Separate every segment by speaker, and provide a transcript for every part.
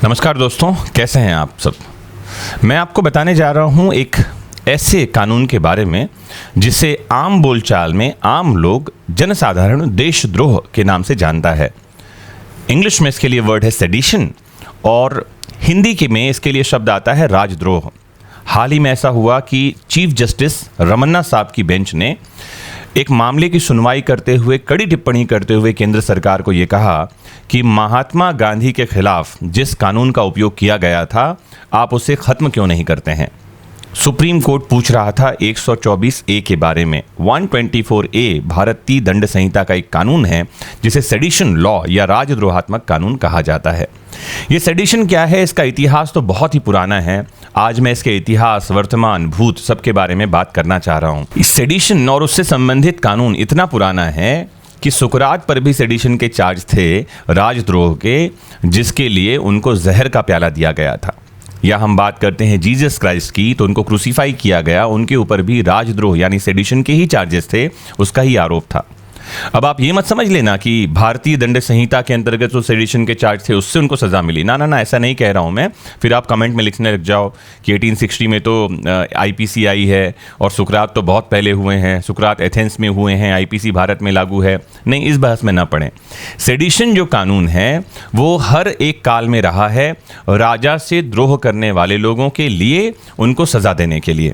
Speaker 1: नमस्कार दोस्तों, कैसे हैं आप सब। मैं आपको बताने जा रहा हूं एक ऐसे कानून के बारे में जिसे आम बोलचाल में आम लोग जनसाधारण देशद्रोह के नाम से जानता है। इंग्लिश में इसके लिए वर्ड है सेडिशन और हिंदी के में इसके लिए शब्द आता है राजद्रोह। हाल ही में ऐसा हुआ कि चीफ जस्टिस रमन्ना साहब की बेंच ने एक मामले की सुनवाई करते हुए कड़ी टिप्पणी करते हुए केंद्र सरकार को ये कहा कि महात्मा गांधी के खिलाफ जिस कानून का उपयोग किया गया था आप उसे ख़त्म क्यों नहीं करते हैं। सुप्रीम कोर्ट पूछ रहा था 124A के बारे में। 124A भारतीय दंड संहिता का एक कानून है जिसे सेडिशन लॉ या राजद्रोहात्मक कानून कहा जाता है। ये सेडिशन क्या है, इसका इतिहास तो बहुत ही पुराना है। आज मैं इसके इतिहास, वर्तमान, भूत सबके बारे में बात करना चाह रहा हूँ। इस सेडिशन और उससे संबंधित कानून इतना पुराना है कि सुकरात पर भी सेडिशन के चार्ज थे राजद्रोह के, जिसके लिए उनको जहर का प्याला दिया गया था। या हम बात करते हैं जीसस क्राइस्ट की, तो उनको क्रूसीफाई किया गया, उनके ऊपर भी राजद्रोह यानी सेडिशन के ही चार्जेस थे, उसका ही आरोप था। अब आप ये मत समझ लेना कि भारतीय दंड संहिता के अंतर्गत जो सेडिशन के चार्ज थे उससे उनको सज़ा मिली। ना ना ना, ऐसा नहीं कह रहा हूँ मैं। फिर आप कमेंट में लिखने लग जाओ कि 1860 में तो आईपीसी आई है और सुकरात तो बहुत पहले हुए हैं, सुकरात एथेंस में हुए हैं, आईपीसी भारत में लागू है। नहीं, इस बहस में ना पड़ें। सेडिशन जो कानून है वो हर एक काल में रहा है राजा से द्रोह करने वाले लोगों के लिए, उनको सज़ा देने के लिए।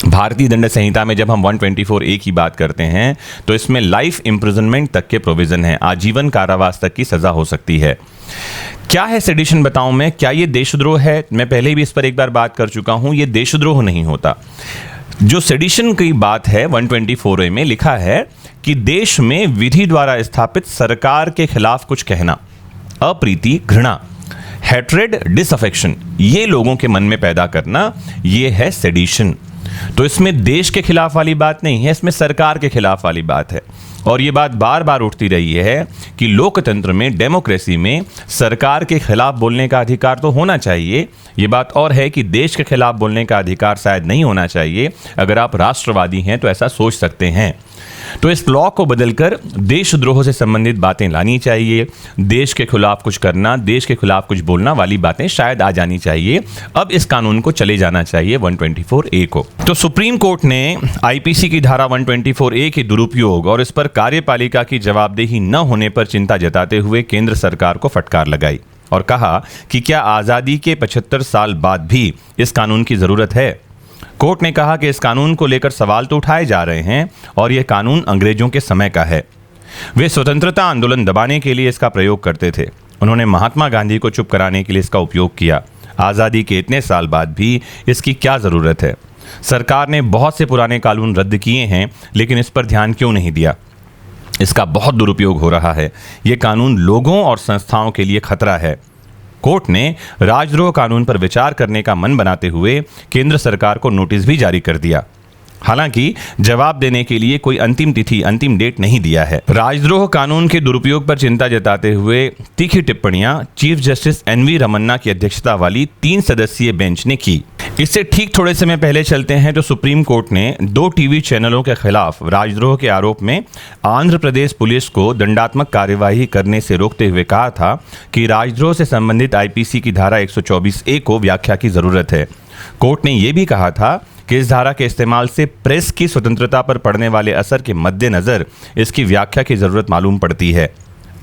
Speaker 1: भारतीय दंड संहिता में जब हम 124A की बात करते हैं तो इसमें लाइफ इम्प्रिजनमेंट तक के प्रोविज़न है, आजीवन कारावास तक की सज़ा हो सकती है। क्या है सेडिशन बताऊं मैं, क्या ये देशद्रोह है? मैं पहले भी इस पर एक बार बात कर चुका हूं, ये देशद्रोह नहीं होता। जो सेडिशन की बात है 124A में लिखा है कि देश में विधि द्वारा स्थापित सरकार के खिलाफ कुछ कहना, अप्रीति, घृणा, हैट्रेड, डिसअफेक्शन, ये लोगों के मन में पैदा करना, ये है सेडिशन। तो इसमें देश के खिलाफ वाली बात नहीं है, इसमें सरकार के खिलाफ वाली बात है। और ये बात बार बार उठती रही है कि लोकतंत्र में, डेमोक्रेसी में सरकार के खिलाफ बोलने का अधिकार तो होना चाहिए। ये बात और है कि देश के खिलाफ बोलने का अधिकार शायद नहीं होना चाहिए। अगर आप राष्ट्रवादी हैं तो ऐसा सोच सकते हैं। तो इस लॉ को बदलकर देशद्रोह से संबंधित बातें लानी चाहिए। देश के खिलाफ कुछ करना, देश के खिलाफ कुछ बोलना वाली बातें शायद आ जानी चाहिए। अब इस कानून को चले जाना चाहिए 124A को। तो सुप्रीम कोर्ट ने आईपीसी की धारा 124A के दुरुपयोग और इस पर कार्यपालिका की जवाबदेही न होने पर चिंता जताते हुए केंद्र सरकार को फटकार लगाई और कहा कि क्या आज़ादी के 75 साल बाद भी इस कानून की ज़रूरत है। कोर्ट ने कहा कि इस कानून को लेकर सवाल तो उठाए जा रहे हैं और यह कानून अंग्रेजों के समय का है। वे स्वतंत्रता आंदोलन दबाने के लिए इसका प्रयोग करते थे। उन्होंने महात्मा गांधी को चुप कराने के लिए इसका उपयोग किया। आज़ादी के इतने साल बाद भी इसकी क्या ज़रूरत है। सरकार ने बहुत से पुराने कानून रद्द किए हैं, लेकिन इस पर ध्यान क्यों नहीं दिया। इसका बहुत दुरुपयोग हो रहा है। ये कानून लोगों और संस्थाओं के लिए खतरा है। कोर्ट ने राजद्रोह कानून पर विचार करने का मन बनाते हुए केंद्र सरकार को नोटिस भी जारी कर दिया। हालांकि जवाब देने के लिए कोई अंतिम तिथि, अंतिम डेट नहीं दिया है। राजद्रोह कानून के दुरुपयोग पर चिंता जताते हुए तीखी टिप्पणियां चीफ जस्टिस NV रमन्ना की अध्यक्षता वाली 3 सदस्यीय बेंच ने की। इससे ठीक थोड़े समय पहले चलते हैं तो सुप्रीम कोर्ट ने 2 टीवी चैनलों के खिलाफ राजद्रोह के आरोप में आंध्र प्रदेश पुलिस को दंडात्मक कार्यवाही करने से रोकते हुए कहा था कि राजद्रोह से संबंधित आईपीसी की धारा 124A को व्याख्या की जरूरत है। कोर्ट ने यह भी कहा था कि इस धारा के इस्तेमाल से प्रेस की स्वतंत्रता पर पड़ने वाले असर के मद्देनजर इसकी व्याख्या की जरूरत मालूम पड़ती है।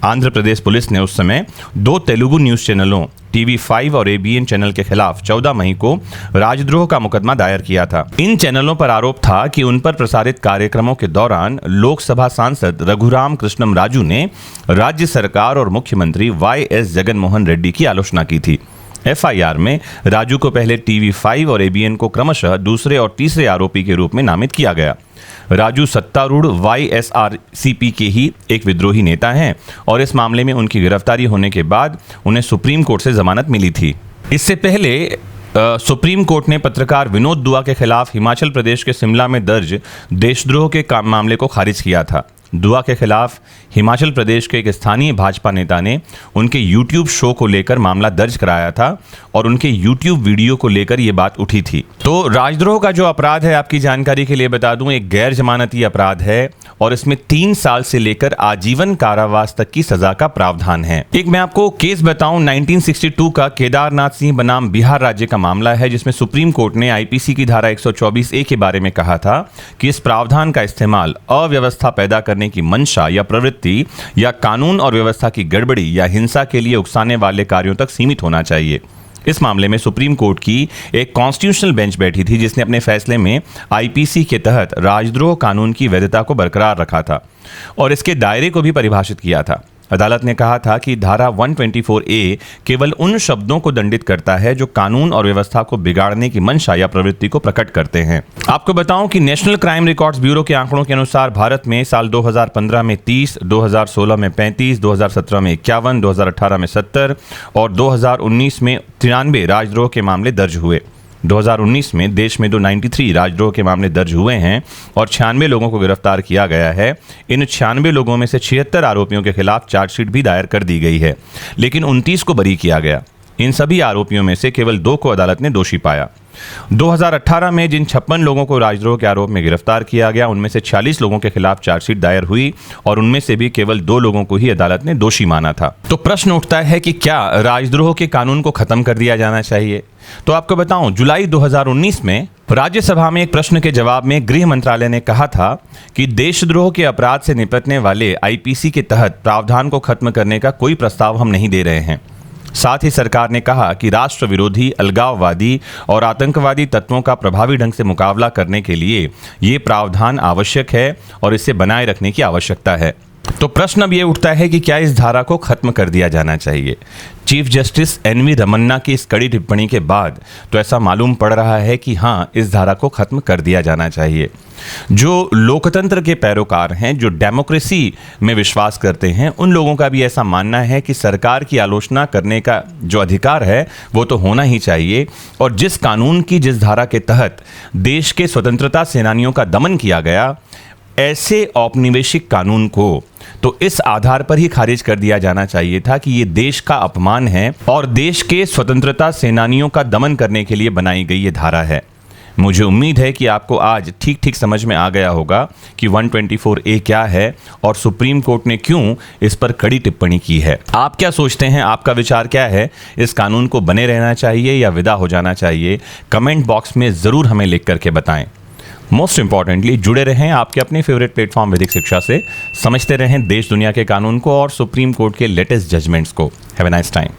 Speaker 1: आंध्र प्रदेश पुलिस ने उस समय 2 तेलुगु न्यूज़ चैनलों TV5 और ABN चैनल के खिलाफ 14 मई को राजद्रोह का मुकदमा दायर किया था। इन चैनलों पर आरोप था कि उन पर प्रसारित कार्यक्रमों के दौरान लोकसभा सांसद रघुराम कृष्णम राजू ने राज्य सरकार और मुख्यमंत्री YS जगनमोहन रेड्डी की आलोचना की थी। FIR में राजू को पहले TV5 और ABN को क्रमशः दूसरे और तीसरे आरोपी के रूप में नामित किया गया। राजू सत्तारूढ़ YSRCP के ही एक विद्रोही नेता हैं और इस मामले में उनकी गिरफ्तारी होने के बाद उन्हें सुप्रीम कोर्ट से जमानत मिली थी। इससे पहले सुप्रीम कोर्ट ने पत्रकार विनोद दुआ के खिलाफ हिमाचल प्रदेश के शिमला में दर्ज देशद्रोह के मामले को खारिज किया था। दुआ के खिलाफ हिमाचल प्रदेश के एक स्थानीय भाजपा नेता ने उनके यूट्यूब शो को लेकर मामला दर्ज कराया था और उनके यूट्यूब वीडियो को लेकर ये बात उठी थी। तो राजद्रोह का जो अपराध है, आपकी जानकारी के लिए बता दूं, एक गैर जमानती अपराध है और इसमें 3 साल से लेकर आजीवन कारावास तक की सजा का प्रावधान है। एक मैं आपको केस बताऊं, 1962 का केदारनाथ सिंह बनाम बिहार राज्य का मामला है, जिसमें सुप्रीम कोर्ट ने आईपीसी की धारा 124A के बारे में कहा था कि इस प्रावधान का इस्तेमाल अव्यवस्था पैदा करने की मंशा या प्रवृत्ति या कानून और व्यवस्था की गड़बड़ी या हिंसा के लिए उकसाने वाले कार्यों तक सीमित होना चाहिए। इस मामले में सुप्रीम कोर्ट की एक कॉन्स्टिट्यूशनल बेंच बैठी थी, जिसने अपने फैसले में आईपीसी के तहत राजद्रोह कानून की वैधता को बरकरार रखा था और इसके दायरे को भी परिभाषित किया था। अदालत ने कहा था कि धारा 124A केवल उन शब्दों को दंडित करता है जो कानून और व्यवस्था को बिगाड़ने की मंशा या प्रवृत्ति को प्रकट करते हैं। आपको बताऊं कि नेशनल क्राइम रिकॉर्ड्स ब्यूरो के आंकड़ों के अनुसार भारत में साल 2015 में 30, 2016 में 35, 2017 में 51, 2018 में 70 और 2019 में 93 राजद्रोह के मामले दर्ज हुए। 2019 में देश में 293 राजद्रोह के मामले दर्ज हुए हैं और 96 लोगों को गिरफ्तार किया गया है। इन 96 लोगों में से 76 आरोपियों के खिलाफ चार्जशीट भी दायर कर दी गई है, लेकिन 29 को बरी किया गया। इन सभी आरोपियों में से केवल 2 को अदालत ने दोषी पाया। 2018 में जिन 56 लोगों को राजद्रोह के आरोप में गिरफ्तार किया गया, उनमें से 46 लोगों के खिलाफ चार्जशीट दायर हुई और उनमें से भी केवल 2 लोगों को ही अदालत ने दोषी माना था। तो प्रश्न उठता है कि क्या राजद्रोह के कानून को खत्म कर दिया जाना चाहिए? तो आपको बताऊं, जुलाई 2019 में राज्यसभा में एक प्रश्न के जवाब में गृह मंत्रालय ने कहा था कि देशद्रोह के अपराध से निपटने वाले आईपीसी के तहत प्रावधान को खत्म करने का कोई प्रस्ताव हम नहीं दे रहे हैं। साथ ही सरकार ने कहा कि राष्ट्र विरोधी, अलगाववादी और आतंकवादी तत्वों का प्रभावी ढंग से मुकाबला करने के लिए ये प्रावधान आवश्यक है और इसे बनाए रखने की आवश्यकता है। तो प्रश्न अब ये उठता है कि क्या इस धारा को खत्म कर दिया जाना चाहिए? चीफ जस्टिस एनवी रमन्ना की इस कड़ी टिप्पणी के बाद तो ऐसा मालूम पड़ रहा है कि हाँ, इस धारा को खत्म कर दिया जाना चाहिए। जो लोकतंत्र के पैरोकार हैं, जो डेमोक्रेसी में विश्वास करते हैं, उन लोगों का भी ऐसा मानना है कि सरकार की आलोचना करने का जो अधिकार है वो तो होना ही चाहिए और जिस कानून की जिस धारा के तहत देश के स्वतंत्रता सेनानियों का दमन किया गया, ऐसे औपनिवेशिक कानून को तो इस आधार पर ही खारिज कर दिया जाना चाहिए था कि ये देश का अपमान है और देश के स्वतंत्रता सेनानियों का दमन करने के लिए बनाई गई ये धारा है। मुझे उम्मीद है कि आपको आज ठीक ठीक समझ में आ गया होगा कि 124A क्या है और सुप्रीम कोर्ट ने क्यों इस पर कड़ी टिप्पणी की है। आप क्या सोचते हैं? आपका विचार क्या है? इस कानून को बने रहना चाहिए या विदा हो जाना चाहिए? कमेंट बॉक्स में ज़रूर हमें लिख करके बताएं। मोस्ट इंपॉर्टेंटली जुड़े रहें आपके अपने फेवरेट प्लेटफॉर्म वैदिक शिक्षा से। समझते रहें देश दुनिया के कानून को और सुप्रीम कोर्ट के लेटेस्ट जजमेंट्स को। Have a nice time.